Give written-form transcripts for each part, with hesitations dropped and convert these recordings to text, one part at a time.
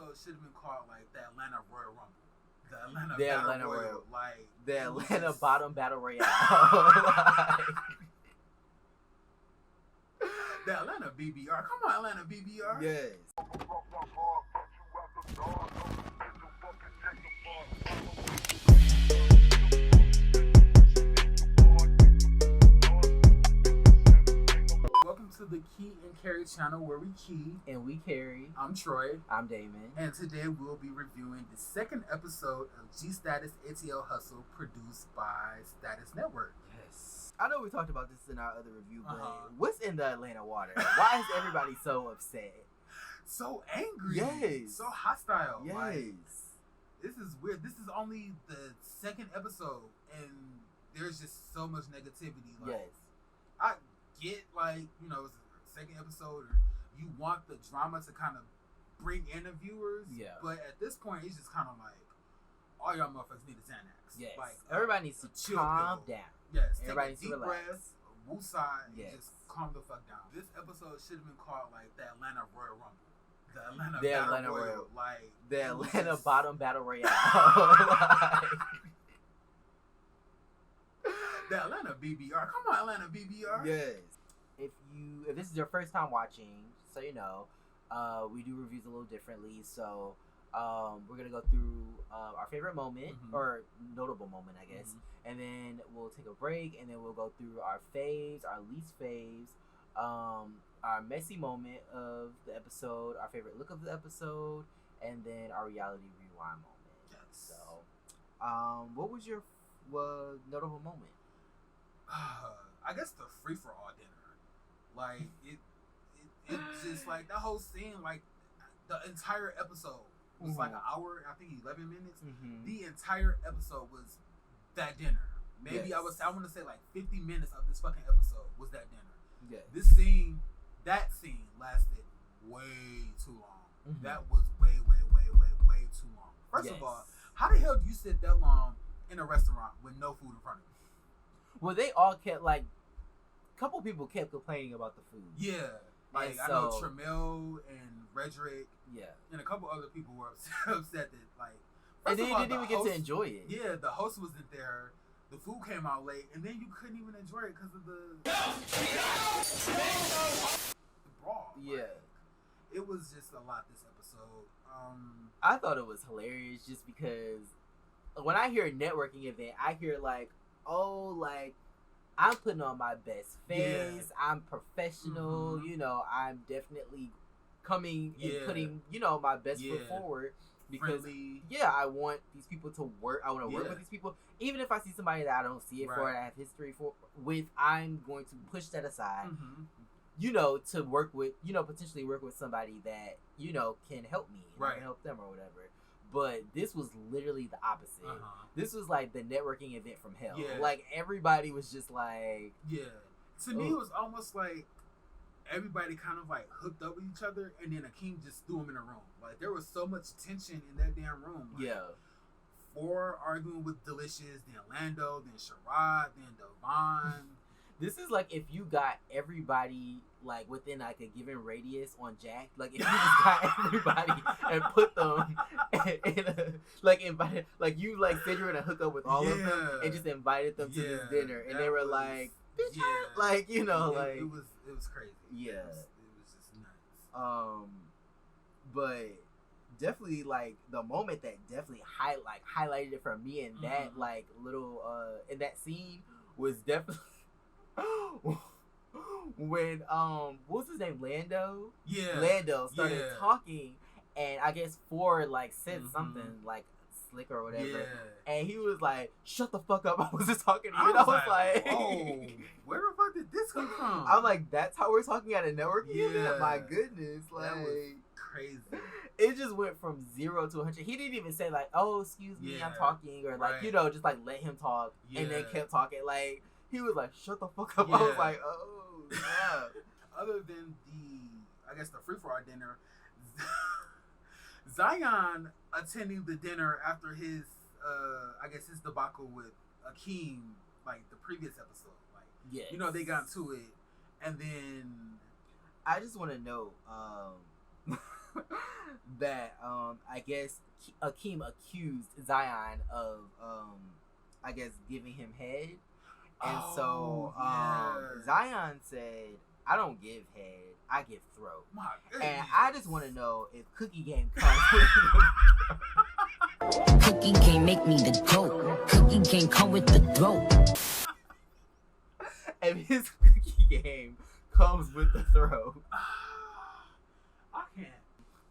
episode should have been called like the Atlanta Royal Rumble. The Atlanta The Battle Atlanta Royal. Royal. Like The it was Atlanta just- Bottom Battle Royale. Like, The Atlanta BBR. Come on, Atlanta BBR. yes. Welcome to the KII CARRY channel where we key. And we carry. I'm Troy. I'm Damon. And today we'll be reviewing the second episode of GStatus ATL Hustle produced by Status Network. Yes. I know we talked about this in our other review, but Uh-huh. what's in the Atlanta water? Why is everybody so upset? So angry. Yes. So hostile. Yes. Like, this is weird. This is only the second episode and there's just so much negativity. Like, Yes. I get, like, you know, it's a second episode or you want the drama to kind of bring in the viewers. Yeah. But at this point, it's just kind of like, all y'all motherfuckers need a Xanax. Yes. Like, Everybody needs to chill calm pill. down. Yes. Everybody Take needs a to deep relax. breath, woosah, and Yes. just calm the fuck down. This episode should have been called, like, the Atlanta Royal Rumble. The Atlanta The Battle Atlanta Royal. Royal. Like, The it was Atlanta just- Bottom Battle Royale. Like, The Atlanta BBR. Come on, Atlanta BBR. yes. If this is your first time watching, so you know, we do reviews a little differently. So we're gonna go through our favorite moment Mhm. or notable moment, I guess, Mhm. and then we'll take a break, and then we'll go through our faves, our least faves, our messy moment of the episode, our favorite look of the episode, and then our reality rewind moment. Yes. So, what was your notable moment? I guess the free for all dinner. Like it just like that whole scene, like the entire episode was like an hour, I think 11 minutes. Mm-hmm. The entire episode was that dinner. Maybe I Yes. want to say like 50 minutes of this fucking episode was that dinner. Yes. That scene lasted way too long. Mhm. That was way too long. First Yes. of all, how the hell do you sit that long in a restaurant with no food in front of you? Well, they all kept like, a couple people kept complaining about the food. Yeah. Like, And I know so- Tramiel and Redrick Yeah. and a couple other people were upset that, like, And then of you all, didn't the even get host- to enjoy it. Yeah, the host wasn't there. The food came out late, and then you couldn't even enjoy it because of the brawl. Yeah. Like, it was just a lot this episode. I thought it was hilarious just because when I hear a networking event, I hear like, oh, like, I'm putting on my best face. I'm professional. Mhm. You know, I'm definitely coming and Yeah. putting, you know, my best foot Yeah. forward because, Friendly. yeah, I want these people to work. I want to work Yeah. with these people. Even if I see somebody that I don't see it for, Right. and I have history with, I'm going to push that aside. Mm-hmm. You know, to work with, you know, potentially work with somebody that, you know, can help me, and I Right. can help them or whatever. But this was literally the opposite. Uh-huh. This was like the networking event from hell. Yeah. Like, everybody was just like, Yeah. To me, it Oh. was almost like everybody kind of like hooked up with each other, and then Akeem just threw him in a room. Like, there was so much tension in that damn room. Like, yeah, Four arguing with Delicious, then Lando, then Sherrod, then Devon. this is like if you got everybody like within like a given radius on Jack. Like, if you just got everybody and put them in a, like, invited, like, you like said you're gonna hook up with all of them Yeah. and just invited them to this Yeah, dinner, and that they were was- like, bitch, yeah. like, you know, it, like, it was crazy. Yeah. It was just nuts. But definitely like the moment that definitely highlighted it for me in that Mhm. like little in that scene was definitely when what's his name, Lando started Yeah. talking, and I guess Ford like said Mhm. something like slick or whatever, Yeah. and he was like, shut the fuck up, I was just talking to you. I And I was was like, oh, where the fuck did this come from? I'm like, that's how we're talking at a networking Yeah. event? My goodness, like, that was crazy. it just went from 0 to 100. He didn't even say like, "Oh, excuse me, Yeah. I'm talking," or like, Right. you know, just like let him talk, and then Yeah. kept talking. Like, he was like, "Shut the fuck up." I was Yeah. like, "Oh, yeah." Other than I guess the free for all dinner, Zion attending the dinner after his, I guess his debacle with Akeem, like the previous episode. Like, Yeah, you know, they got into it, and then I just want to know, that I guess Akeem accused Zion of I guess giving him head, and Zion said, "I don't give head, I give throat." And I just want to know if Cookie Game comes with Cookie Game make me the goat. Cookie Game come with the throat. if his Cookie Game comes with the throat. I can't.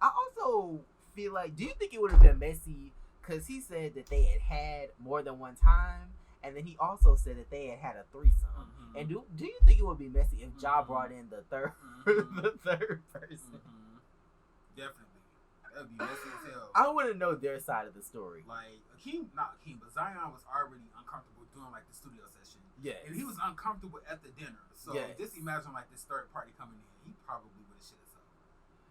I also feel like, do you think it would have been messy? Because he said that they had more than one time, and then he also said that they had a threesome. Mm-hmm. And do you think it would be messy if Ja brought in the third the third person? Mm-hmm. Definitely, that would be messy as hell. I want to know their side of the story. Like not Akeem, but Zion was already uncomfortable doing like the studio session. Yeah, and he was uncomfortable at the dinner. So just imagine like this third party coming in. He probably would have shit himself.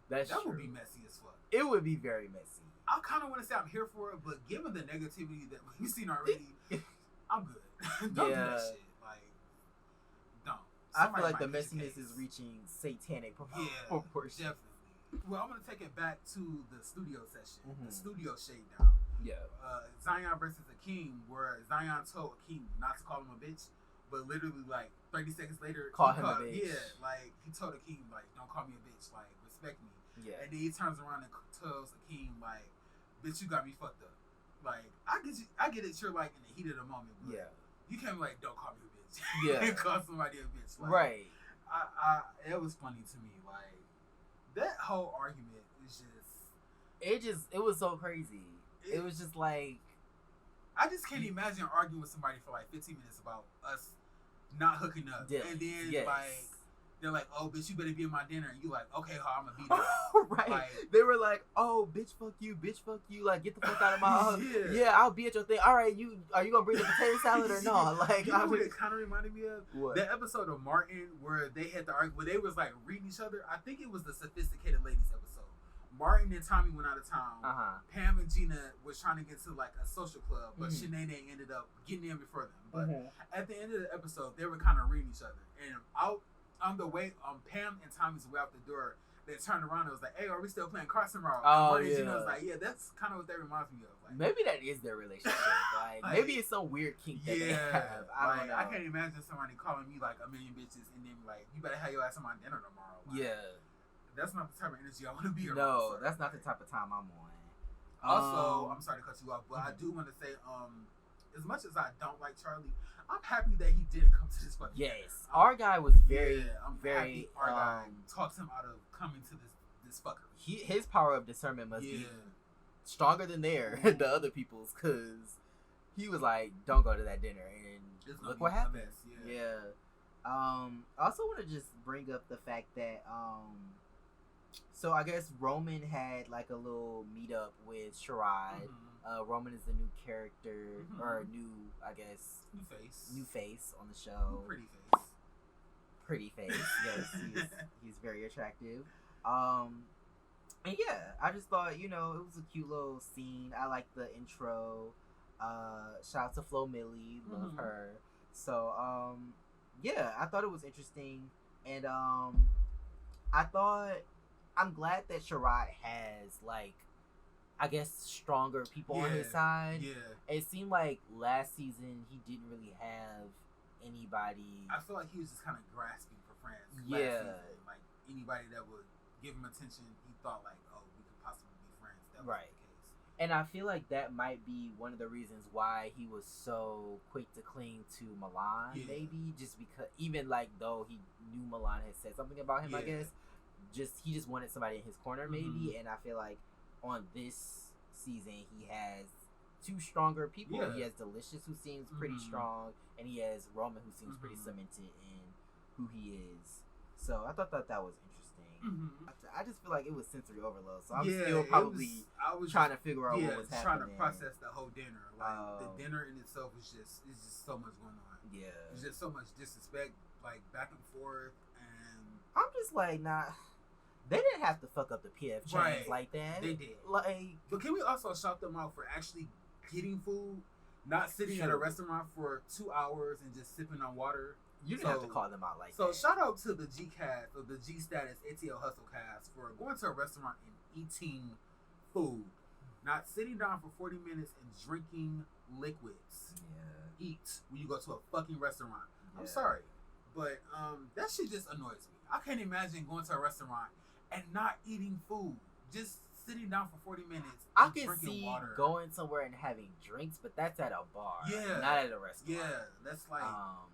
That would be messy as fuck. It would be very messy. I kind of want to say I'm here for it, but given the negativity that we've seen already, I'm good. Don't do that shit. Like, don't. I feel like the messiness is reaching satanic proportions. Definitely. Well, I'm going to take it back to the studio session, the studio shakedown. Yeah. Zion versus Akeem, where Zion told Akeem not to call him a bitch, but literally like 30 seconds later, call him a bitch. Yeah, like he told Akeem like, don't call me a bitch, like respect me. Yeah. And then he turns around and tells Akeem like, bitch, you got me fucked up. Like, I get it, you're like in the heat of the moment, but you can't be like, don't call me a bitch. Yeah. And call somebody a bitch. Like, right. It was funny to me. Like, that whole argument is just... It was so crazy. It was just like... I just can't imagine arguing with somebody for like 15 minutes about us not hooking up. And then like... They're like, oh, bitch, you better be in my dinner. And you like, okay, I'm gonna be there. Right. Like, they were like, oh, bitch, fuck you. Like, get the fuck out of my house. Yeah, I'll be at your thing. All right, are you gonna bring the potato salad or no? Like, you know what it kind of reminded me of? What? That episode of Martin where they had the argument, where they was like reading each other. I think it was the Sophisticated Ladies episode. Martin and Tommy went out of town. Pam and Gina was trying to get to like a social club, but Shanae ended up getting in before them. But at the end of the episode, they were kind of reading each other. And on the way, Pam and Tommy's way out the door, they turned around and was like, hey, are we still playing cards tomorrow? And Gina was like, yeah, that's kind of what that reminds me of. Like, maybe that is their relationship. Like maybe it's some weird kink that they have. I don't know. I can't imagine somebody calling me like a million bitches and then like, you better have your ass on my dinner tomorrow. Like, that's not the type of energy I want to be around. No, that's not the type of time I'm on. Also, I'm sorry to cut you off, but I do want to say, as much as I don't like Charlie, I'm happy that he didn't come to this fucking dinner. Our guy was very our guy talks him out of coming to this fucker. His power of discernment must be stronger than the other people's, because he was like, don't go to that dinner, and look what happened. I also want to just bring up the fact that so I guess Roman had like a little meetup with Sherrod. Roman is the new character, or new face on the show. Pretty face. Yes, he's very attractive. And yeah, I just thought, it was a cute little scene. I like the intro. Shout out to Flo Millie, love her. So yeah, I thought it was interesting, and I'm glad that Sherrod has like, I guess, stronger people on his side. Yeah. It seemed like last season he didn't really have anybody. I feel like he was just kind of grasping for friends. Last season. Like anybody that would give him attention, he thought like, oh, we could possibly be friends. That was the case. And I feel like that might be one of the reasons why he was so quick to cling to Milan, maybe, just because, even like though he knew Milan had said something about him, I guess, he just wanted somebody in his corner, maybe. And I feel like on this season he has two stronger people. He has Delicious, who seems pretty strong, and he has Roman, who seems pretty cemented in who he is. So I thought that was interesting. I just feel like it was sensory overload, so I'm still probably trying to figure out what was happening. Trying to process the whole dinner. Like the dinner in itself is just so much going on. There's just so much disrespect, like back and forth, and I'm just like, nah. They didn't have to fuck up the PF Chang's like that. They did. Like, but can we also shout them out for actually getting food, not sitting at a restaurant for 2 hours and just sipping on water? You didn't have to call them out like that. So shout out to the G cast, or the GStatus ATL Hustle cast, for going to a restaurant and eating food, not sitting down for 40 minutes and drinking liquids. Yeah. Eat when you go to a fucking restaurant. I'm Yeah. sorry, but that shit just annoys me. I can't imagine going to a restaurant and not eating food, just sitting down for 40 minutes. I and can drinking see water. going somewhere and having drinks, but that's at a bar, Yeah. not at a restaurant. Yeah, that's like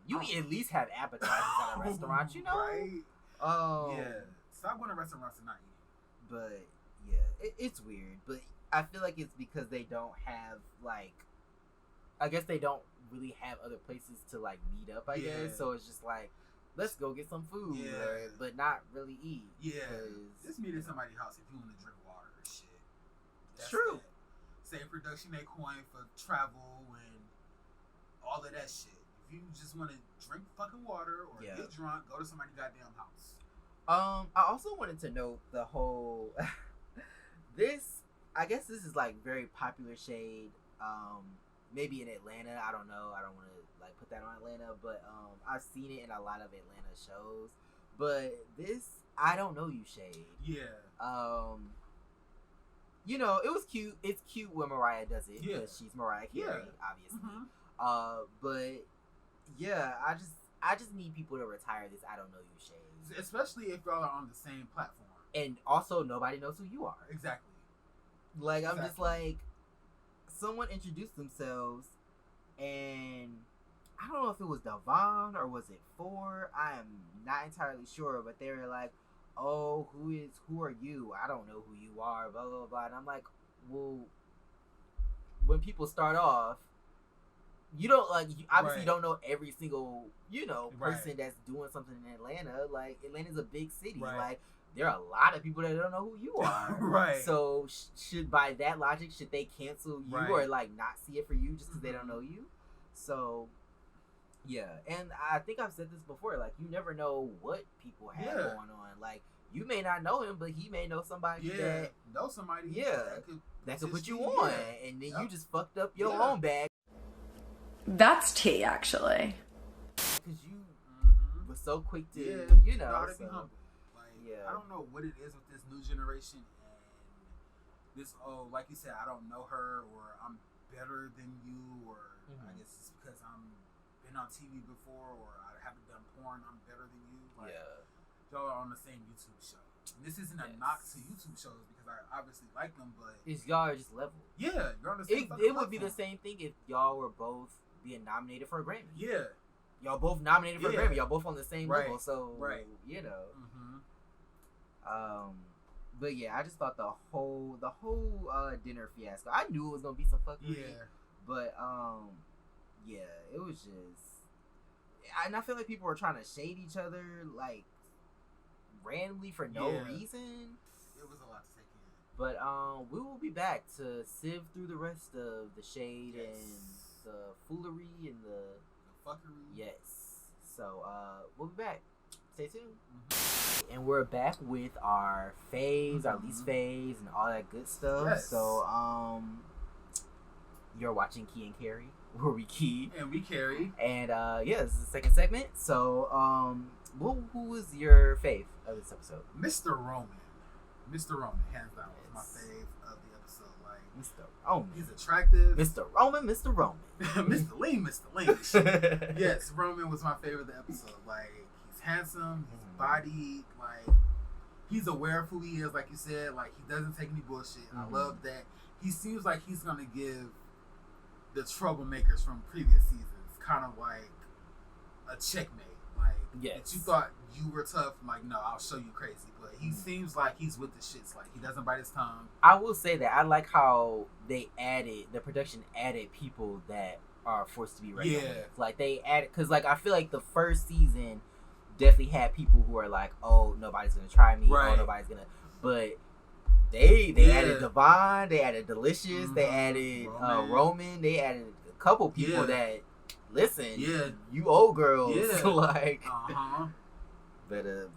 you can at least have appetizers at a restaurant, you know? Right? Yeah. Stop going to restaurants and not eating. But yeah, it's weird. But I feel like it's because they don't have like, I guess they don't really have other places to like meet up. I guess so. It's just like, let's go get some food, but not really eat. Yeah, just meet at somebody's house if you want to drink water or shit. That's true. Save production they coin for travel and all of that shit. If you just want to drink fucking water or get drunk, go to somebody's goddamn house. I also wanted to note the whole I guess this is like very popular shade. Maybe in Atlanta, I don't know. I don't want to like put that on Atlanta, but I've seen it in a lot of Atlanta shows. But this, I don't know you shade. Yeah. You know, it was cute. It's cute when Mariah does it because she's Mariah Carey, obviously. Mm-hmm. But yeah, I just need people to retire this I don't know you shade. Especially if y'all are on the same platform. And also, nobody knows who you are. Exactly. Like, I'm just like, someone introduced themselves, and I don't know if it was Devon or was it Four. I am not entirely sure, but they were like, "Oh, who are you? I don't know who you are." Blah blah blah. And I'm like, well, when people start off, you don't like obviously you don't know every single person that's doing something in Atlanta. Like, Atlanta's a big city. Like, there are a lot of people that don't know who you are. Right. So should, by that logic, should they cancel you or like not see it for you just because they don't know you? So yeah, and I think I've said this before. Like, you never know what people have going on. Like, you may not know him, but he may know somebody that know somebody. That could put you on, and then you just fucked up your own bag. That's tea, actually. Because you was so quick to, you know how to be humble. I don't know what it is with this new generation and this, like you said, I don't know her, or I'm better than you, or I guess it's because I'm been on TV before, or I haven't done porn, I'm better than you. Like, y'all are on the same YouTube show. And this isn't a knock to YouTube shows because I obviously like them, but y'all are just level. Yeah, you're on the same It would be the same thing if y'all were both being nominated for a Grammy. Yeah. Y'all both nominated for a Grammy. Y'all both on the same level, so you know. But yeah, I just thought the whole dinner fiasco. I knew it was gonna be some fuckery. But yeah, it was just, and I feel like people were trying to shade each other like randomly for no reason. It was a lot to take in. But we will be back to sieve through the rest of the shade and the foolery and the fuckery. Yes. So we'll be back. Stay tuned. And we're back with our faves, our least faves, and all that good stuff. So you're watching KII CARRY, where we key and we carry. And this is the second segment. So who was your fave of this episode? Mr. Roman, hands down, was my fave of the episode. Like, Mr. Roman, he's attractive. Mr. Roman. Mr. Lean. Yes, Roman was my favorite of the episode. Like, he's handsome, he's bodied, like, he's aware of who he is, like you said. Like, he doesn't take any bullshit. I love that. He seems like he's gonna give the troublemakers from previous seasons kind of like a checkmate. Like, if you thought you were tough, like, no, I'll show you crazy. But he seems like he's with the shits. Like, he doesn't bite his tongue. I will say that I like how the production added people that are forced to be reckoned with. Like, they added, because like I feel like the first season definitely had people who are like, oh, nobody's gonna try me, oh, nobody's gonna, but they added Devon, they added Delicious, they added Roman, they added a couple people that listen, you old girls, like better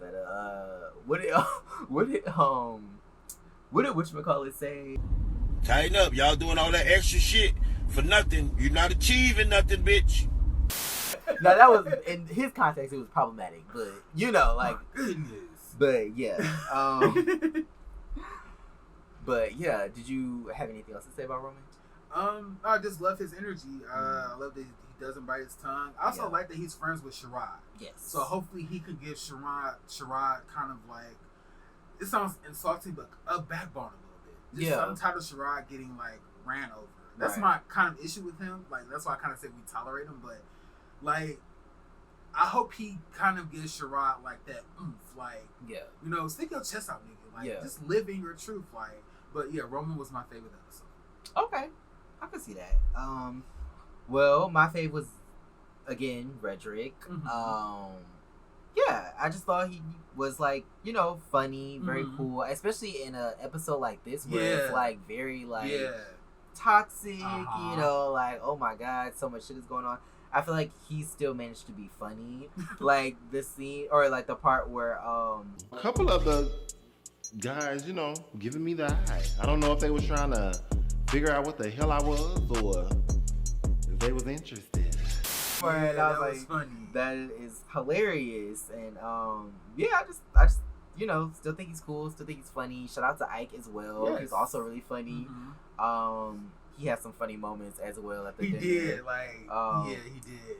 what did whatchamacallit say? Tighten up, y'all doing all that extra shit for nothing. You're not achieving nothing, bitch. Now that was, in his context, it was problematic, but you know, like, goodness. But yeah, But yeah, did you have anything else to say about Roman? I just love his energy. I love that he doesn't bite his tongue. I also like that he's friends with Sherrod. Yes. So hopefully he could give Sherrod kind of like, it sounds insulting, but a backbone a little bit. Just I'm tired of Sherrod getting like ran over. That's my kind of issue with him. Like that's why I kind of say we tolerate him, but like I hope he kind of gives Sherrod like that oomph, like you know, stick your chest out, nigga. Like just live in your truth, like. But yeah, Roman was my favorite episode. Okay, I can see that. Well, my favorite was again Redrick. Yeah, I just thought he was like, you know, funny, very cool, especially in an episode like this where it's like very like toxic, you know, like oh my god, so much shit is going on. I feel like he still managed to be funny, like the scene or like the part where a couple of the guys, you know, giving me the eye. I don't know if they was trying to figure out what the hell I was or if they was interested. And I was like, funny. That is hilarious. And I just you know, still think he's cool, still think he's funny. Shout out to Ike as well. Yes. He's also really funny. He had some funny moments as well at the dinner. He did, like he did.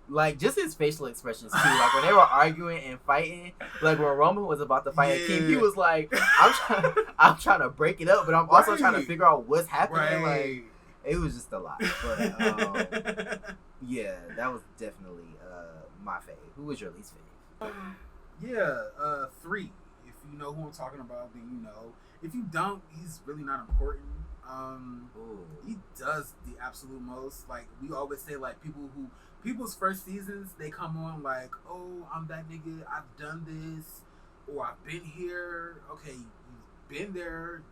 Like just his facial expressions too. Like when they were arguing and fighting, like when Roman was about to fight Akeem, he was like, I'm trying to break it up, but I'm also trying to figure out what's happening. Like it was just a lot. But yeah, that was definitely my fave. Who was your least fave? 3. If you know who I'm talking about, then you know. If you don't, he's really not important. He does the absolute most. Like we always say, like people's first seasons, they come on like, oh, I'm that nigga, I've done this, or I've been here. Okay, you've been there,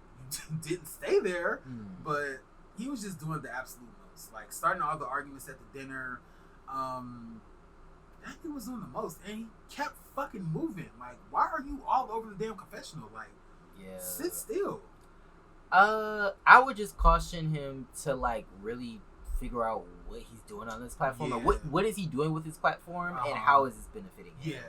you didn't stay there, but he was just doing the absolute most. Like starting all the arguments at the dinner. That nigga was doing the most, and he kept fucking moving. Like, why are you all over the damn confessional? Like, sit still. I would just caution him to like really figure out what he's doing on this platform, or what is he doing with his platform, and how is this benefiting him.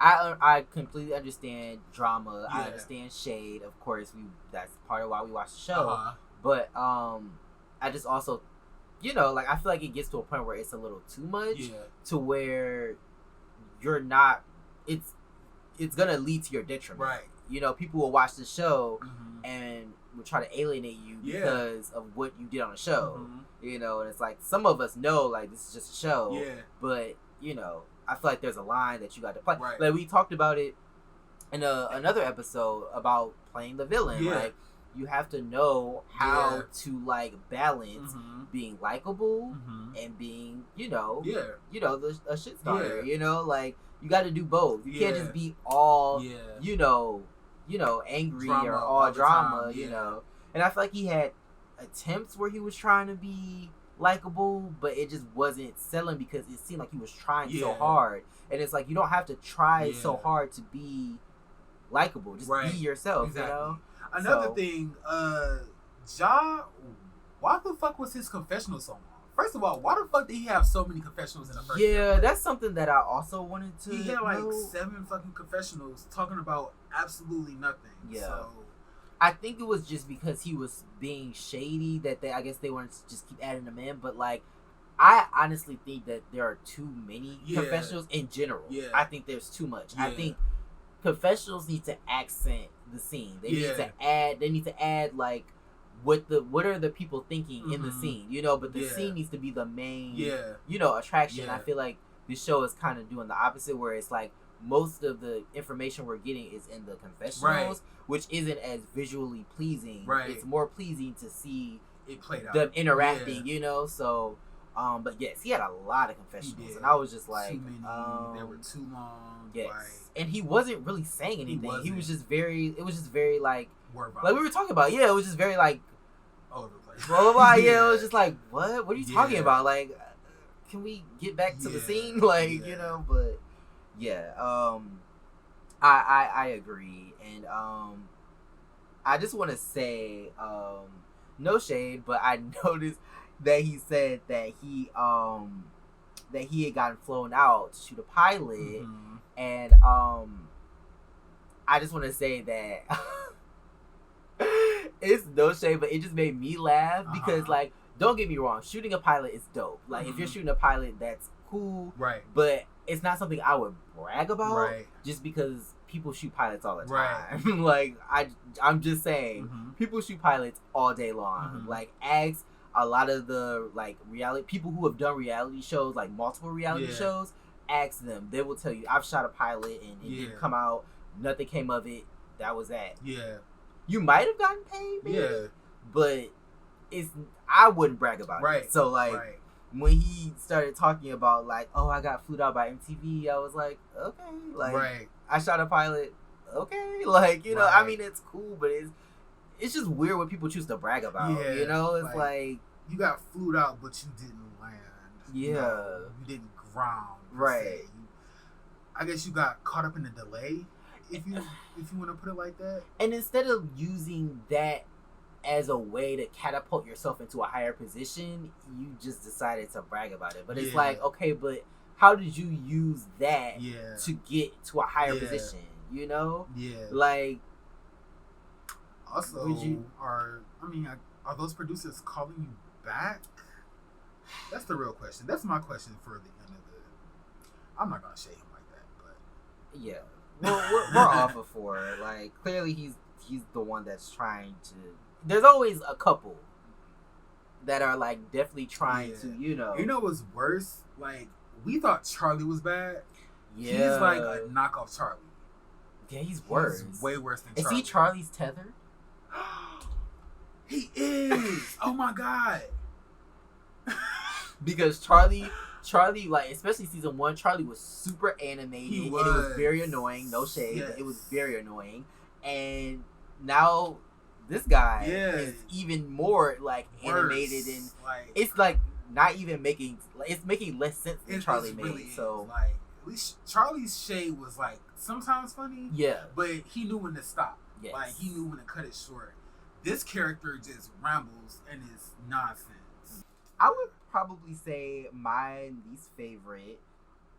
I completely understand drama. I understand shade. Of course, that's part of why we watch the show. But I just also, you know, like I feel like it gets to a point where it's a little too much to where you're not. It's gonna lead to your detriment. Right. You know, people will watch the show and will try to alienate you because of what you did on the show. You know, and it's like some of us know like this is just a show. But you know, I feel like there's a line that you got to play. Right. Like we talked about it in another episode about playing the villain. Like you have to know how to like balance being likable and being, you know, a shit starter. You know, like you got to do both. You can't just be all, you know, angry drama, or all drama. You know, and I feel like he had attempts where he was trying to be likable, but it just wasn't selling because it seemed like he was trying so hard. And it's like you don't have to try so hard to be likable. Just be yourself. Exactly. You know. Another thing, why the fuck was his confessional so long? First of all, why the fuck did he have so many confessionals in the first episode? That's something that I also wanted to. He had like 7 fucking confessionals talking about absolutely nothing. So I think it was just because he was being shady that I guess they wanted to just keep adding them in. But like, I honestly think that there are too many confessionals in general. I think there's too much. I think confessionals need to accent the scene. They need to add. They need to add like what are the people thinking in the scene, you know? But the scene needs to be the main, you know, attraction. I feel like this show is kind of doing the opposite, where it's like most of the information we're getting is in the confessionals, which isn't as visually pleasing. It's more pleasing to see it played out, them interacting, you know. So, but yes, he had a lot of confessionals, and I was just like, too many. They were too long. Yes, and he wasn't really saying anything. He was just very. It was just very like we were talking about. Yeah, it was just very like. Over the place. Blah blah blah. Yeah, it was just like, what? What are you talking about? Like, can we get back to the scene? Like, you know, but I agree, and I just want to say, no shade, but I noticed that he said that he had gotten flown out to shoot a pilot, and I just want to say that It's no shade, but it just made me laugh because, like, don't get me wrong, shooting a pilot is dope. Like, if you're shooting a pilot, that's cool. Right. But it's not something I would brag about. Right. Just because people shoot pilots all the Right. time. Like, I'm just saying, people shoot pilots all day long. Like, ask a lot of the, like, reality people who have done reality shows, like multiple reality shows. Ask them. They will tell you, I've shot a pilot and it didn't come out. Nothing came of it. That was that. Yeah. You might have gotten paid, maybe, Yeah. but I wouldn't brag about it. So, like, when he started talking about, like, oh, I got flued out by MTV, I was like, okay. Like, I shot a pilot. Okay. Like, you know, I mean, it's cool, but it's just weird what people choose to brag about. Yeah, you know? It's like you got flued out, but you didn't land. Yeah. No, you didn't ground. Right. I guess you got caught up in the delay, if you want to put it like that. And instead of using that as a way to catapult yourself into a higher position, you just decided to brag about it. But it's like, okay, but how did you use that to get to a higher position? You know? Yeah. Like, also, are those producers calling you back? That's the real question. That's my question for the end of the. I'm not gonna shade him like that, but yeah, we're off before. Like, clearly he's the one that's trying to. There's always a couple that are, like, definitely trying to, you know. You know what's worse? Like, we thought Charlie was bad. Yeah. He's like a knockoff Charlie. Yeah, he's worse. He's way worse than Charlie. Is he Charlie's tether? He is. Oh my god. Because Charlie, like, especially season 1, Charlie was super animated and it was very annoying. No shade, but it was very annoying. And now this guy is even more, like, animated, and like, it's like not even making, it's making less sense than Charlie made. Really so like, at least Charlie's shade was, like, sometimes funny, but he knew when to stop. Like, he knew when to cut it short. This character just rambles and is nonsense. I would probably say my least favorite,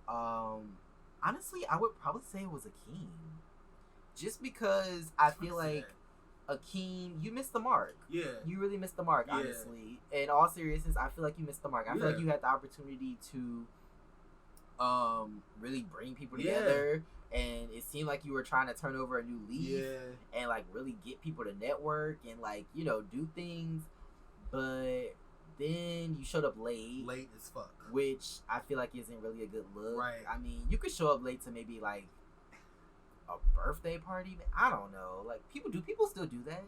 honestly, I would probably say it was Akeem. Just because I feel like Akeem, you missed the mark. Yeah. You really missed the mark, honestly. In all seriousness, I feel like you missed the mark. I feel like you had the opportunity to really bring people together. And it seemed like you were trying to turn over a new leaf and, like, really get people to network and, like, you know, do things. But then you showed up late. Late as fuck. Which I feel like isn't really a good look. Right. I mean, you could show up late to maybe, like, a birthday party. I don't know. Like, do people still do that?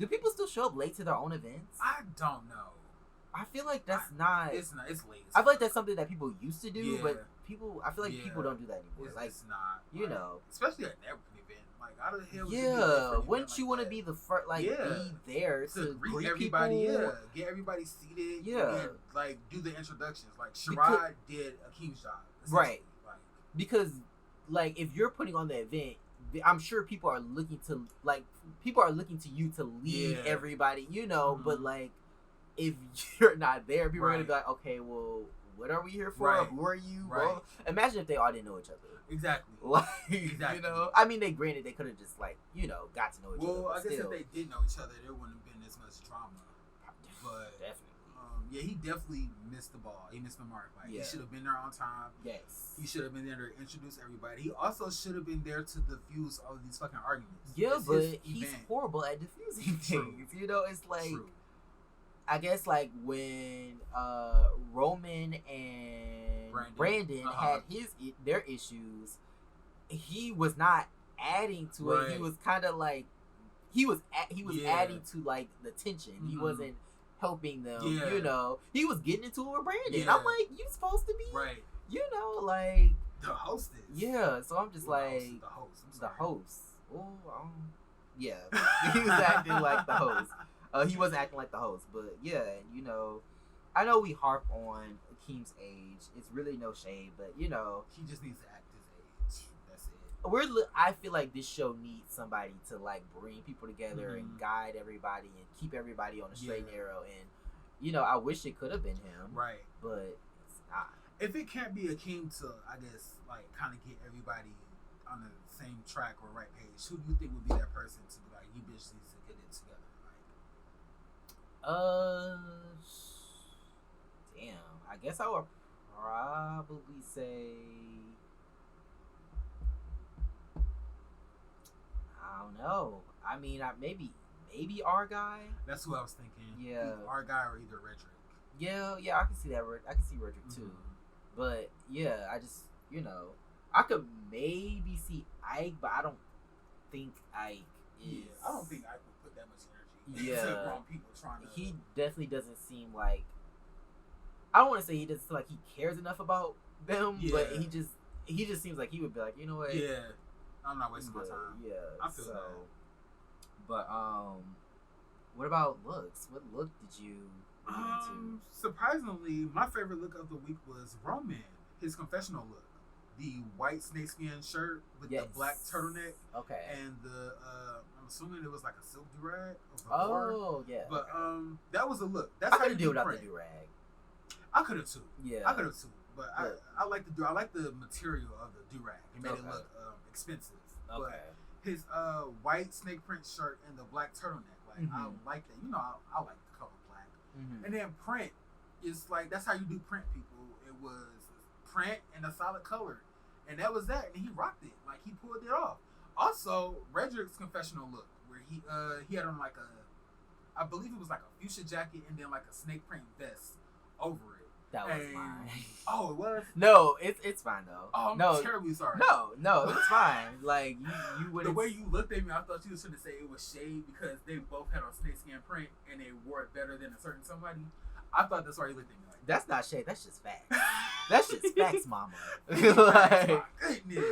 Do people still show up late to their own events? I don't know. I feel like that's not. It's not. It's late. I feel like that's something that people used to do, but I feel like people don't do that anymore. It's not. You know, especially at an event. Like, out of the hell. Yeah, wouldn't you want to be the first? Like, be there to greet everybody. People? Yeah, get everybody seated. Yeah, and, like, do the introductions. Like, Sherrod did Akeem's job. Right. Like, because, like, if you're putting on the event, I'm sure people are looking to you to lead everybody. You know, but, like, if you're not there, people are gonna be like, okay, well, what are we here for? Who are you? Right. Well, imagine if they all didn't know each other. Exactly. Like, exactly. You know, I mean, they could have just, like, you know, got to know each other. Well, I guess if they did know each other, there wouldn't have been as much drama. But definitely, he definitely missed the ball. He missed the mark. Like, he should have been there on time. Yes. He should have been there to introduce everybody. He also should have been there to diffuse all of these fucking arguments. Yeah, but he's horrible at diffusing things. You know, it's like. True. I guess, like, when Roman and Brandon had their issues, he was not adding to it. He was kind of like he was adding to, like, the tension. He wasn't helping them. You know, he was getting into it with Brandon. I'm like, you supposed to be, you know, like the hostess. Yeah, so I'm just like the host. Oh, yeah, he was acting like the host. He wasn't acting like the host, but yeah, you know, I know we harp on Akeem's age. It's really no shade, but, you know, he just needs to act his age. That's it. I feel like this show needs somebody to, like, bring people together and guide everybody and keep everybody on the straight and narrow. And, you know, I wish it could have been him, right? But it's not. If it can't be Akeem to, I guess, like, kind of get everybody on the same track or right page, who do you think would be that person to be like, you bitches need to get it together? Damn. I guess I would probably say, I don't know. I mean, maybe our guy. That's who I was thinking. Yeah. Either our guy or either Redrick. Yeah, I can see that. I can see Redrick too. But yeah, I just, I could maybe see Ike, but I don't think Ike is. Yeah, I don't think Ike would put that much energy into grown people trying to. He definitely doesn't seem like. I don't want to say he doesn't feel like he cares enough about them, but he just seems like he would be like, you know what? Yeah, I'm not wasting my time. Yeah, I feel that. But what about looks? What look did you get into? Surprisingly, my favorite look of the week was Roman. His confessional look, the white snakeskin shirt with the black turtleneck. Okay. And the I'm assuming it was like a silk durag. Oh yeah. But that was a look. That's how you do without the durag. I could have too. Yeah. I could have too. But I like the I like the material of the durag. It made it look expensive. Okay. But his white snake print shirt and the black turtleneck, like I like that. I like the color black. And then print is like that's how you do print, people. It was print and a solid color, and that was that. And he rocked it. Like he pulled it off. Also, Redrick's confessional look, where he had on like I believe it was like a fuchsia jacket and then like a snake print vest over it. That was mine. Oh, it was? No, it's fine though. Oh, I'm terribly sorry. No, it's fine. Like you would. The way you looked at me, I thought you was going to say it was shade because they both had on snakeskin print and they wore it better than a certain somebody. I thought that's why you looked at me like that. That's not shade. That's just facts. That's just facts, mama. Like, my goodness.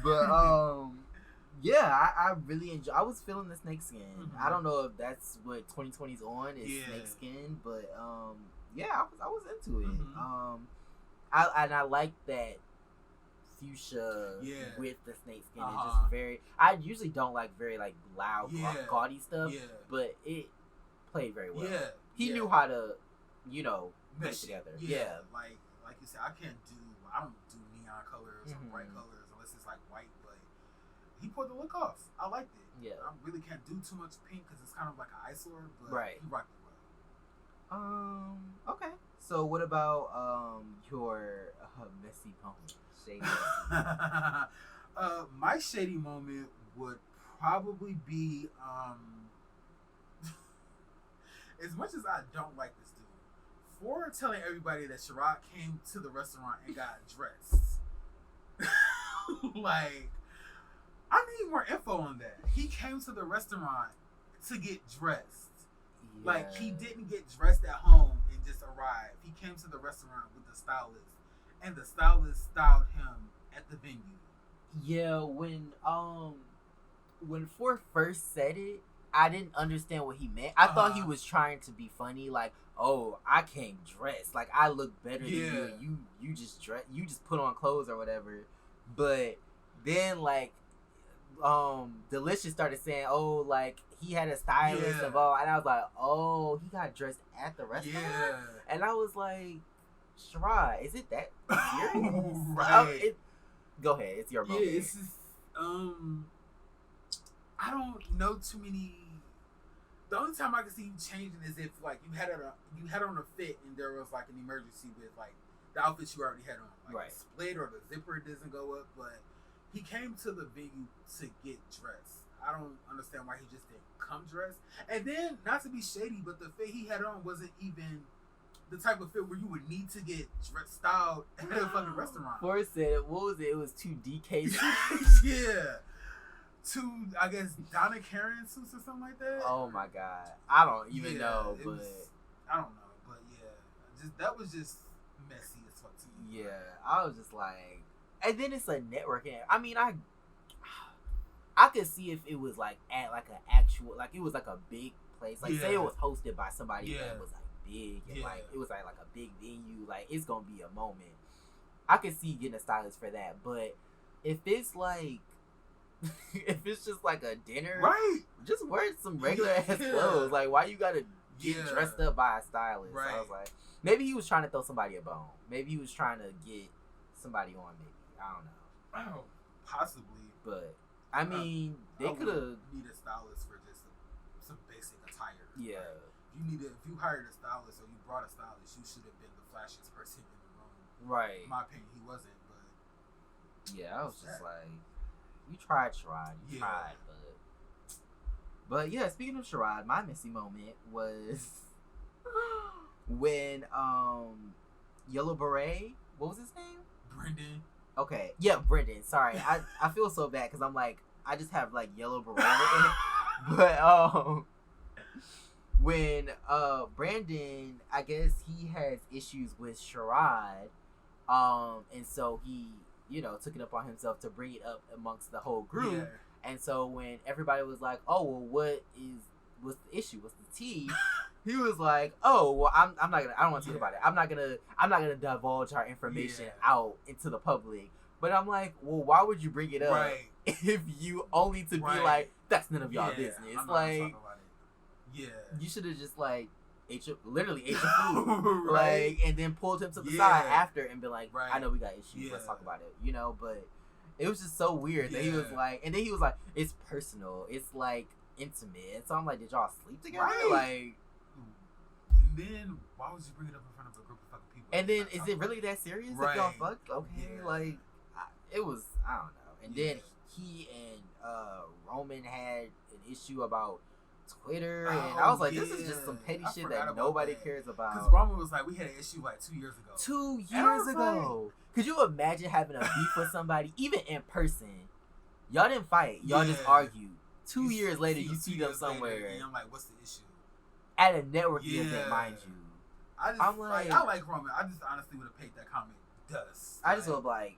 But yeah, I really enjoy. I was feeling the snakeskin. I don't know if that's what 2020's on is snakeskin, but yeah, I was into it. I like that fuchsia with the snakeskin. It's just very. I usually don't like very like loud, gaudy stuff, but it played very well. Yeah, he knew how to, put it together. Yeah, like you said, I don't do neon colors or bright colors unless it's like white. But he pulled the look off. I liked it. Yeah, I really can't do too much pink because it's kind of like an eyesore. But he rocked it. Okay. So what about your messy moment? Shady messy. My shady moment would probably be as much as I don't like this dude, for telling everybody that Sherrod came to the restaurant and got dressed. Like, I need more info on that. He came to the restaurant to get dressed. Yeah. Like, he didn't get dressed at home and just arrive. He came to the restaurant with the stylist, and the stylist styled him at the venue. Yeah, when Ford first said it, I didn't understand what he meant. I thought he was trying to be funny, like, oh, I came dressed, like I look better than you. And you just put on clothes or whatever. But then like, Delicious started saying, oh, like he had a stylist of all, and I was like, oh, he got dressed at the restaurant. Yeah, and I was like, Sherrod, is it that serious? Right. Go ahead, it's your moment. Yeah, it's just, I don't know too many. The only time I can see you changing is if like you had on a fit and there was like an emergency with like the outfit you already had on, like the split or the zipper doesn't go up. But he came to the venue to get dressed. I don't understand why he just didn't come dressed. And then, not to be shady, but the fit he had on wasn't even the type of fit where you would need to get styled at a fucking restaurant. Forrest said, what was it? It was 2 DK suits. Yeah. 2, I guess, Donna Karen suits or something like that. Oh my God. I don't even know, but... I don't know, but yeah. That was just messy as fuck to me. Yeah. I was just like... And then it's a networking... I mean, I could see if it was like at like an actual... Like, it was like a big place. Like, say it was hosted by somebody that was like big and like it was like a big venue, like it's gonna be a moment. I could see getting a stylist for that, but if it's like if it's just like a dinner, right, just wear some regular ass clothes. Like, why you gotta get dressed up by a stylist? Right. So I was like, maybe he was trying to throw somebody a bone. Maybe he was trying to get somebody on. Maybe, I don't know. Oh, possibly. But I mean, they could have. Need a stylist for just some basic attire. Yeah. Like, if you hired a stylist or you brought a stylist, you should have been the flashiest person in the room. Right. In my opinion, he wasn't. But yeah, I was just like, you tried, but yeah. Speaking of Sherrod, my messy moment was when Yellow Beret, what was his name? Brendan. Okay, yeah, Brendan. Sorry, I feel so bad because I'm like, I just have like Yellow Beret in it. But when Brandon, I guess he has issues with Sherrod, and so he, took it upon himself to bring it up amongst the whole group. Yeah. And so when everybody was like, "Oh, well, what's the issue? What's the tea?" He was like, "Oh, well, I'm not gonna. I don't want to talk about it. I'm not gonna divulge our information out into the public." But I'm like, well, why would you bring it up if you only to be like, that's none of y'all business? Like, you should have just like literally ate your food, like, and then pulled him to the side after and been like, I know we got issues. Let's talk about it, But it was just so weird that he was like, and then he was like, it's personal, it's like intimate. And so I'm like, did y'all sleep together? Like, and then why would you bring it up in front of a group of fucking people? And then is it really that serious if y'all fucked? Okay, like, it was, I don't know. And then he and Roman had an issue about Twitter, and I was like, this is just some petty shit that nobody cares about. Because Roman was like, we had an issue like 2 years ago. 2 years ago. Could you imagine having a beef with somebody, even in person? Y'all didn't fight. Y'all just argued. 2 years later, you see them somewhere. And I'm like, what's the issue? At a networking event, mind you. I like Roman. I just honestly would have paid that comment dust. I just would like.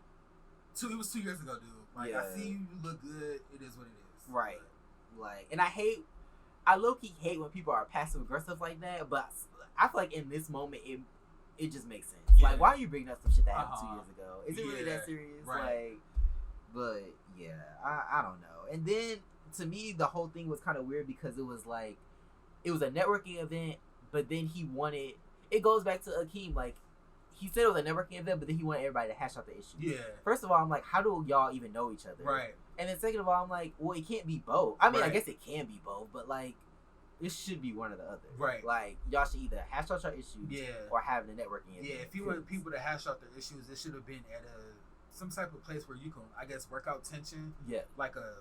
It was 2 years ago, dude. Like, I see you look good. It is what it is. Right. Like, and I low-key hate when people are passive-aggressive like that, but I feel like in this moment, it just makes sense. Yeah. Like, why are you bringing up some shit that happened 2 years ago? Is it really that serious? Right. Like, but, yeah, I don't know. And then, to me, the whole thing was kind of weird because it was like, it was a networking event, but then he wanted, it goes back to Akeem, like, he said it was a networking event, but then he wanted everybody to hash out the issue. Yeah. First of all, I'm like, how do y'all even know each other? Right. And then second of all, I'm like, well, it can't be both. I mean, I guess it can be both, but like, it should be one or the other. Right. Like, y'all should either hash out your issues or have the networking event. Yeah, if you want people to hash out their issues, it should have been at some type of place where you can, I guess, work out tension. Yeah. Like a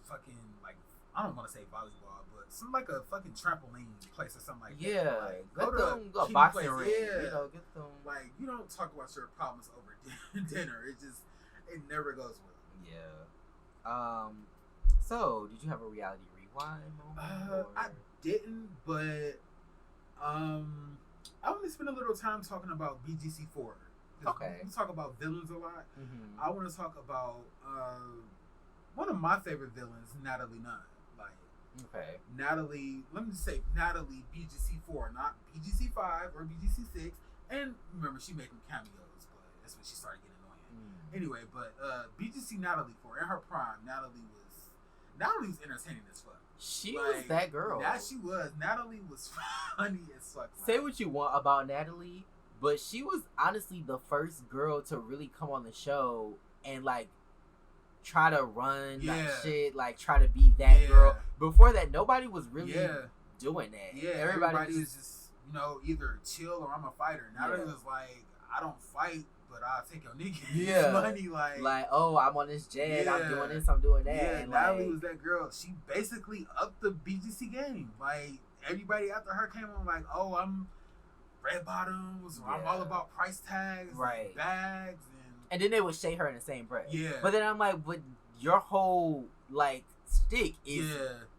fucking, like, I don't want to say volleyball, but some like a fucking trampoline place or something like that. Yeah, like, go to a boxing ring. Yeah, get them. Like, you don't talk about your problems over dinner. It never goes well. Yeah. So, did you have a reality rewind moment? I didn't, but I want to spend a little time talking about BGC4. Okay. We talk about villains a lot. Mm-hmm. I want to talk about one of my favorite villains, Natalie Nunn. Okay. Natalie, let me just say Natalie BGC4, not BGC5 or BGC6. And remember, she making cameos, but that's when she started getting annoying. Anyway, but BGC Natalie 4, in her prime, Natalie was entertaining as fuck. She was that girl. She was. Natalie was funny as fuck. Say what you want about Natalie, but she was honestly the first girl to really come on the show and like try to run like shit, like try to be that girl. Before that, nobody was really doing that. Yeah, everybody was just, either chill or I'm a fighter. Natalie was like, I don't fight, but I'll take your nigga money. Like, oh, I'm on this jet, I'm doing this, I'm doing that. Yeah, and Natalie was that girl. She basically upped the BGC game. Like, everybody after her came on like, oh, I'm red bottoms, or I'm all about price tags, and bags, and then they would shade her in the same breath. Yeah. But then I'm like, but your whole like stick is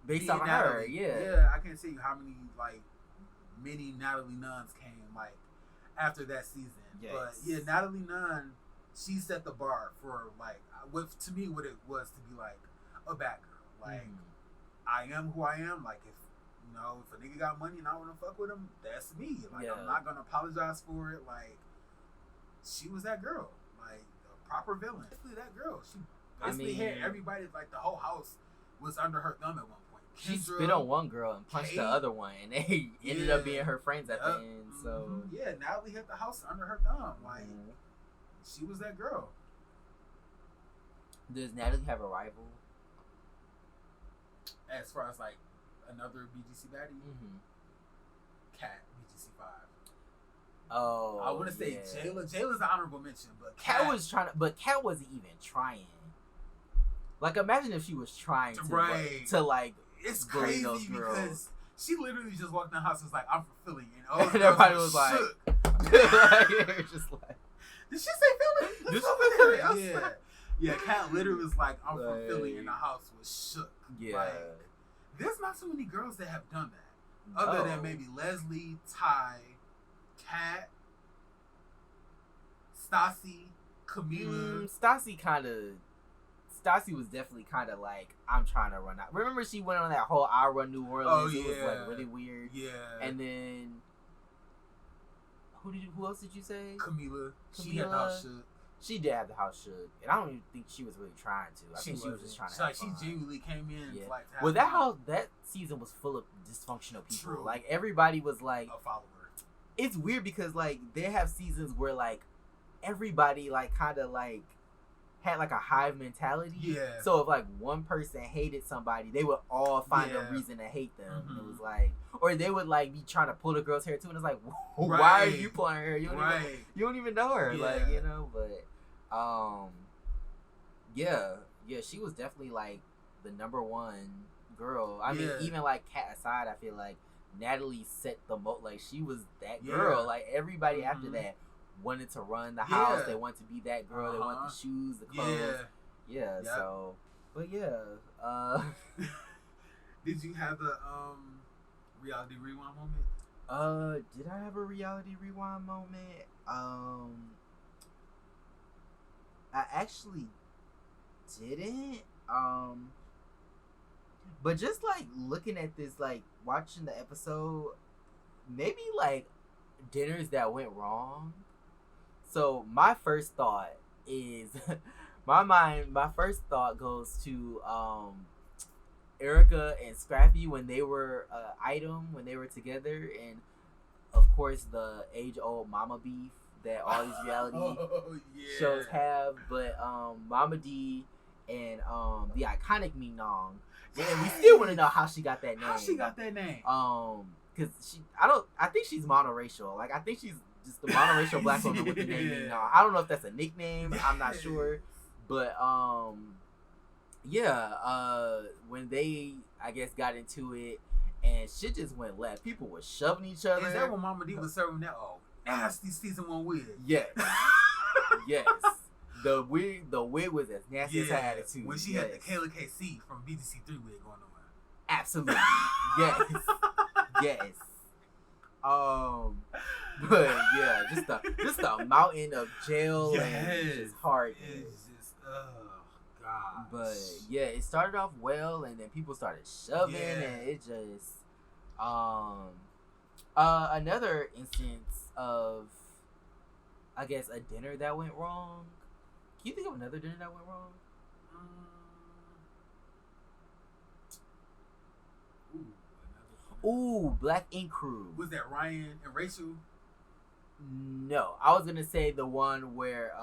based off of her. Yeah. Yeah. I can't tell you how many Natalie Nunns came like after that season. Yes. But yeah, Natalie Nunn, she set the bar for like what to me what it was to be like a bad girl. Like I am who I am. Like if a nigga got money and I want to fuck with him, that's me. Like I'm not gonna apologize for it. Like she was that girl. Like a proper villain. Basically that girl. She basically had everybody, like the whole house was under her thumb at one point. She spit on one girl and punched the other one, and they ended up being her friends at the end. So yeah, Natalie had the house under her thumb. Like she was that girl. Does Natalie have a rival? as far as like another BGC baddie, Cat BGC5. Oh, I want to say Jayla. Jayla's an honorable mention, but Cat was trying to, but Cat wasn't even trying. Like, imagine if she was trying to like. It's bully crazy those girls. because she literally just walked in the house and was like, "I'm from Philly," and all And everybody was like, like, they're just like, "Did she say Philly? Did she say Philly?" I was like, yeah, Cat literally was like, "I'm from Philly," and the house was shook. Yeah. Like, there's not so many girls that have done that, other than maybe Leslie, Ty, Cat, Stassi, Camila. Stassi was definitely kind of like, I'm trying to run out. Remember she went on that whole I Run New Orleans? Oh, It was yeah. like really weird. Yeah. And then who else did you say? Camila. She had the house shook. She did have the house shook, and I don't even think she was really trying to. I think she was just trying to. She genuinely came in. Yeah. Like, Well, that season was full of dysfunctional people. True. Like, everybody was like a follower. It's weird because like they have seasons where like everybody like kind of like had like a hive mentality. Yeah. So if like one person hated somebody, they would all find a reason to hate them. And it was like, or they would like be trying to pull the girl's hair too, and it's like, why are you pulling her hair? You don't even know her. Yeah. Like, you know, but yeah, she was definitely like the number one girl. I mean, even like Cat aside, I feel like Natalie set the like she was that girl. Like everybody after that wanted to run the house. They wanted to be that girl. They wanted the shoes, the clothes. Yeah. Yep. So, but yeah. Did you have the reality rewind moment? Did I have a reality rewind moment? I actually didn't. But just like looking at this, like watching the episode, maybe like dinners that went wrong. So my first thought is my first thought goes to Erica and Scrappy when they were item, when they were together, and of course the age-old mama beef that all these reality shows have. But Mama D and the iconic Minong, and we still want to know how she got that name. How she got that name? Because I think she's monoracial. Like, I think she's just the monoracial black woman with the name Minong. I don't know if that's a nickname. I'm not sure. But when they, I guess, got into it and shit just went left. People were shoving each other. Is that when Mama D was serving that nasty season 1 wig? Yes. Yes. The wig was as nasty as her attitude. When she had the Kayla KC from BDC3 wig going on. Absolutely. Yes. Yes. But yeah, just a mountain of jail and just hard. It's just God. But yeah, it started off well, and then people started shoving, and it just another instance of, I guess, a dinner that went wrong. Can you think of another dinner that went wrong? Ooh, Black Ink Crew. Was that Ryan and Rachel? No, I was gonna say the one where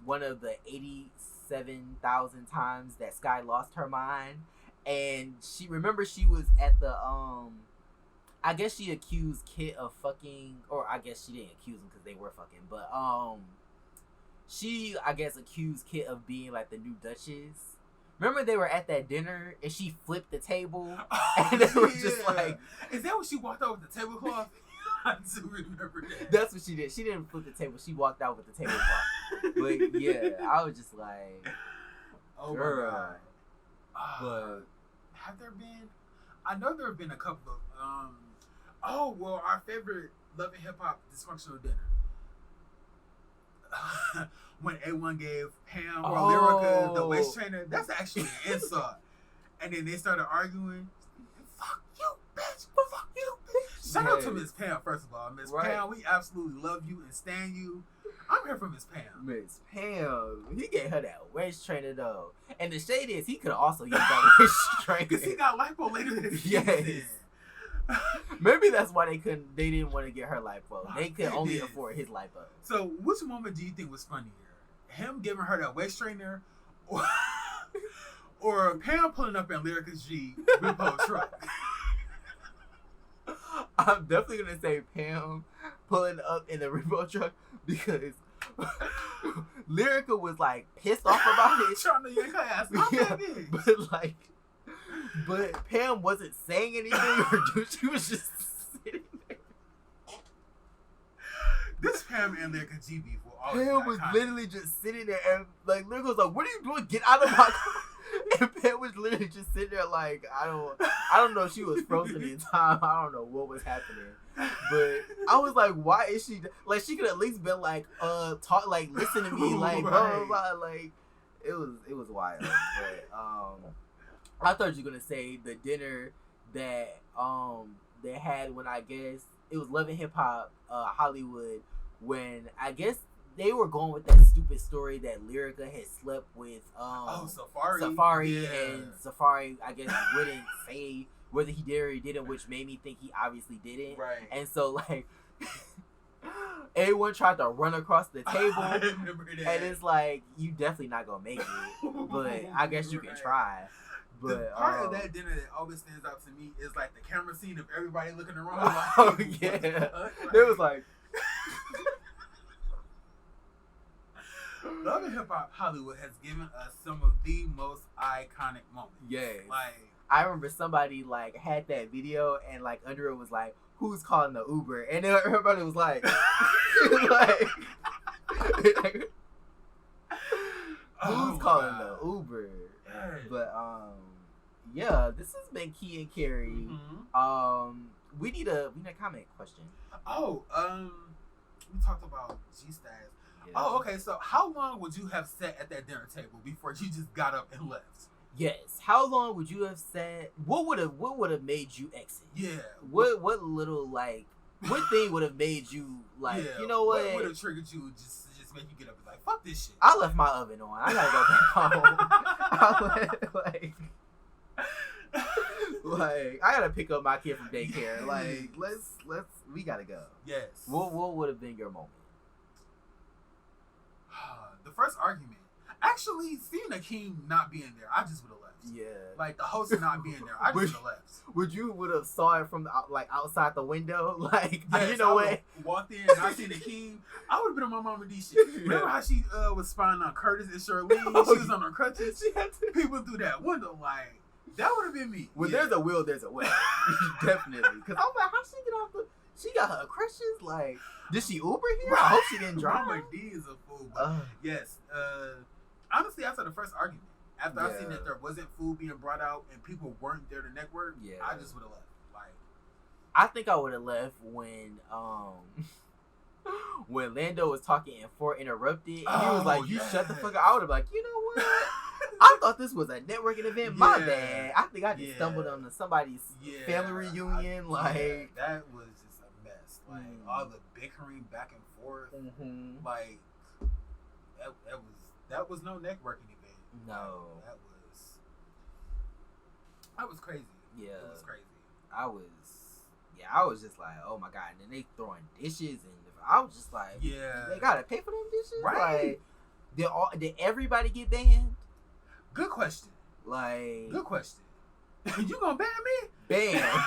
one of the 87,000 times that Sky lost her mind, and she was at the I guess she accused Kit of fucking, or I guess she didn't accuse him because they were fucking, but she, I guess, accused Kit of being like the new Duchess. Remember they were at that dinner and she flipped the table and they were just like... Is that when she walked out with the tablecloth? I do remember that. That's what she did. She didn't flip the table. She walked out with the tablecloth. But yeah, I was just like... Oh girl. my God. But... Have there been... I know there have been a couple of... our favorite Love and Hip Hop dysfunctional dinner. When A1 gave Pam or Lyrica the waist trainer, that's actually an insult. And then they started arguing. Fuck you, bitch. Fuck you, bitch. Shout out to Miss Pam, first of all. Miss Pam, we absolutely love you and stand you. I'm here for Miss Pam. Miss Pam. He gave her that waist trainer, though. And the shade is, he could have also used that waist trainer. Because he got lipo later than yes. Maybe that's why they didn't want to get her lipo. They could only afford his lipo. So, which moment do you think was funnier? Him giving her that waist trainer, Or Pam pulling up in Lyrica's G repo truck. I'm definitely gonna say Pam pulling up in the repo truck because Lyrica was like pissed off about it. Trying to yank her ass off that bitch. But Pam wasn't saying anything or she was just sitting there. This Pam and Lyrica G beef will always Pam was literally just sitting there and like Lyrica was like, "What are you doing? Get out of my car!" And Pam was literally just sitting there like, I don't know if she was frozen in time. I don't know what was happening. But I was like, why is she like? She could at least been like, talk, like, listen to me, like, blah blah blah. Like, it was wild. But I thought you were gonna say the dinner that they had when I guess it was Love and Hip Hop Hollywood, when I guess they were going with that stupid story that Lyrica had slept with Safari, yeah. and Safari I guess wouldn't say whether he did or he didn't, which made me think he obviously didn't. Right. And so like everyone tried to run across the table. I remember that. And it's like, you definitely not gonna make it. But I guess you can try. But the part of that dinner that always stands out to me is like the camera scene of everybody looking around. Like, oh yeah. It was like Love and Hip Hop Hollywood has given us some of the most iconic moments. Yes. Like, I remember somebody like had that video and like under it was like, "Who's calling the Uber?" And then everybody was like, "Who's calling the Uber?" But yeah, this has been KII and CARRY. Mm-hmm. We need a comment question. Oh, we talked about GStatus. Yeah. Oh, okay. So, how long would you have sat at that dinner table before you just got up and left? Yes. How long would you have sat? What would have made you exit? Yeah. What little like what thing would have made you like? Yeah. You know what? What would have triggered you just make you get up and like, fuck this shit? I left my oven on. I gotta go back home. Like I gotta pick up my kid from daycare. Like we gotta go. Yes. What would have been your moment? The first argument. Actually, seeing Akeem not being there, I just would have left. Yeah. Like the host not being there, I just would have left. Would you have saw it from the, outside the window? Like, yes, you know what? Walked in and I seen Akeem. I would have been on my mama D shit. Remember how she was spying on Curtis and Shirlene? She was on her crutches. People through that window, like, that would have been me. When there's a will, there's a way. Definitely. Because I'm like, how she get off the... She got her crutches? Like, did she Uber here? I hope she didn't drive. Mama D is a fool. But yes. Honestly, after the first argument, after I seen that there wasn't food being brought out and people weren't there to network, I just would have left. Like, I think I would have left when Lando was talking and Fort interrupted and he was like, "You shut the fuck up." I would have like, you know what? I thought this was a networking event. My bad. I think I just stumbled on somebody's family reunion. That was just a mess. Like all the bickering back and forth. Mm-hmm. Like that was no networking event. No. That was crazy. Yeah. It was crazy. I was just like, oh my God. And then they throwing dishes and I was just like, they gotta pay for them dishes? Right. Like, did everybody get banned? Good question. Like, good question. You gonna ban me? Banned.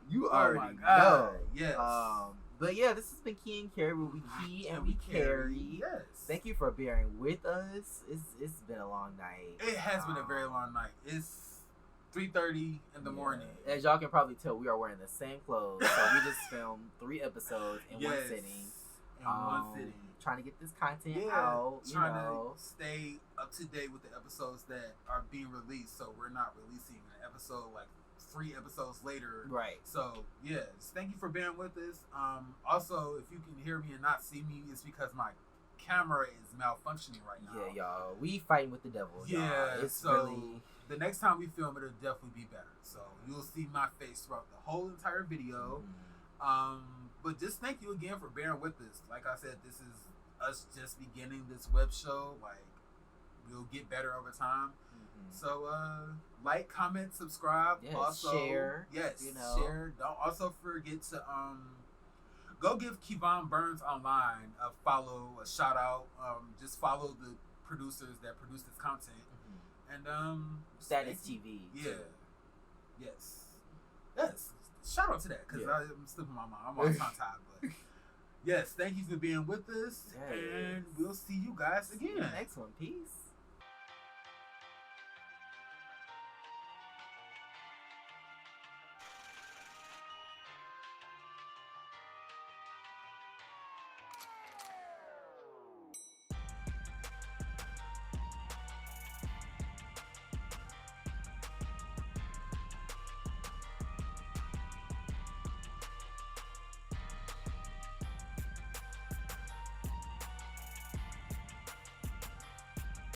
You already know. Yes. But yeah, this has been KII and CARRY, where we key and we carry. Yes. Thank you for bearing with us. It's been a long night. It has been a very long night. It's 3:30 in the morning. As y'all can probably tell, we are wearing the same clothes. So we just filmed 3 episodes in one sitting. Trying to get this content out. Trying to stay up to date with the episodes that are being released, so we're not releasing an episode like 3 episodes later. Right. So yes, thank you for being with us. Also, if you can hear me and not see me, it's because my camera is malfunctioning right now. Yeah, y'all. We fighting with the devil. Yeah. Y'all. It's so really... the next time we film, it'll definitely be better. So you'll see my face throughout the whole entire video. But just thank you again for bearing with us. Like I said, this is us just beginning this web show. Like, we'll get better over time. So like, comment, subscribe, also share. Yes, share. Don't also forget to go give Kevon Burns online a follow, a shout out. Just follow the producers that produce this content. And Status TV. Yeah. Too. Yes. Shout out to that because I'm slipping my mind. I'm on tongue tied, but yes, thank you for being with us, and we'll see you guys again. Next one, peace.